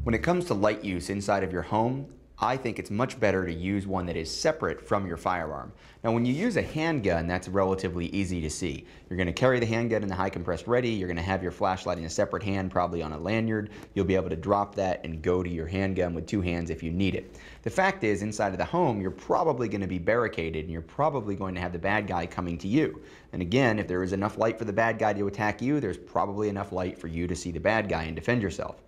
When it comes to light use inside of your home, I think it's much better to use one that is separate from your firearm. Now, when you use a handgun, that's relatively easy to see. You're going to carry the handgun in the high compressed ready. You're going to have your flashlight in a separate hand, probably on a lanyard. You'll be able to drop that and go to your handgun with two hands if you need it. The fact is, inside of the home, you're probably going to be barricaded and you're probably going to have the bad guy coming to you. And again, if there is enough light for the bad guy to attack you, there's probably enough light for you to see the bad guy and defend yourself.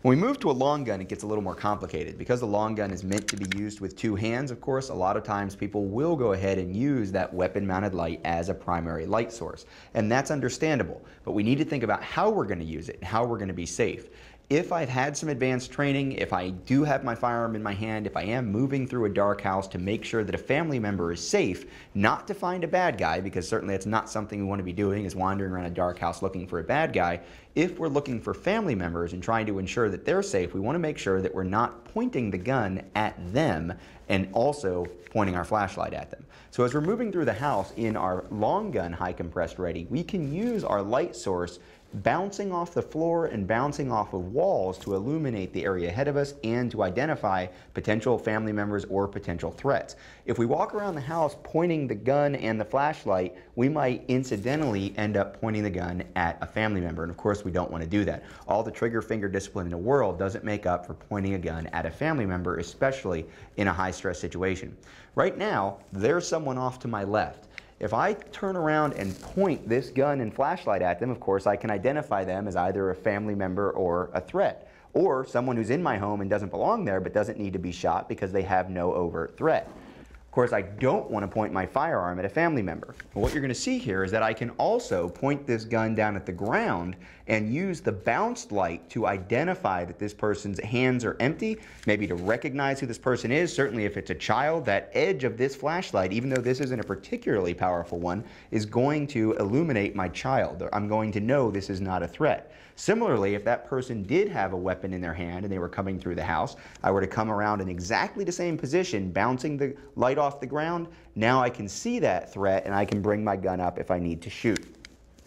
When we move to a long gun, it gets a little more complicated. Because the long gun is meant to be used with two hands, of course, a lot of times people will go ahead and use that weapon-mounted light as a primary light source. And that's understandable. But we need to think about how we're going to use it and how we're going to be safe. If I've had some advanced training, if I do have my firearm in my hand, if I am moving through a dark house to make sure that a family member is safe, not to find a bad guy, because certainly it's not something we want to be doing, is wandering around a dark house looking for a bad guy. If we're looking for family members and trying to ensure that they're safe, we want to make sure that we're not pointing the gun at them and also pointing our flashlight at them. So as we're moving through the house in our long gun high compressed ready, we can use our light source bouncing off the floor and bouncing off of walls to illuminate the area ahead of us and to identify potential family members or potential threats. If we walk around the house pointing the gun and the flashlight, we might incidentally end up pointing the gun at a family member, and of course we don't want to do that. All the trigger finger discipline in the world doesn't make up for pointing a gun at a family member, especially in a high stress situation. Right now, there's someone off to my left. If I turn around and point this gun and flashlight at them, of course, I can identify them as either a family member or a threat, or someone who's in my home and doesn't belong there but doesn't need to be shot because they have no overt threat. Of course, I don't want to point my firearm at a family member. What you're going to see here is that I can also point this gun down at the ground and use the bounced light to identify that this person's hands are empty, maybe to recognize who this person is. Certainly if it's a child, that edge of this flashlight, even though this isn't a particularly powerful one, is going to illuminate my child. I'm going to know this is not a threat. Similarly, if that person did have a weapon in their hand and they were coming through the house, I were to come around in exactly the same position, bouncing the light off the ground, now I can see that threat and I can bring my gun up if I need to shoot.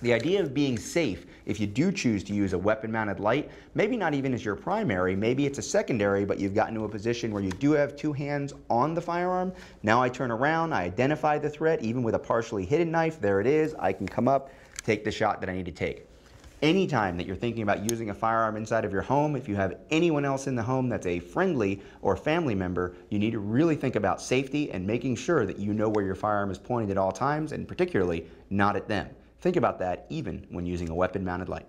The idea of being safe, if you do choose to use a weapon-mounted light, maybe not even as your primary, maybe it's a secondary, but you've gotten to a position where you do have two hands on the firearm. Now I turn around, I identify the threat, even with a partially hidden knife, there it is, I can come up, take the shot that I need to take. Anytime that you're thinking about using a firearm inside of your home, if you have anyone else in the home that's a friendly or family member, you need to really think about safety and making sure that you know where your firearm is pointed at all times, and particularly not at them. Think about that even when using a weapon-mounted light.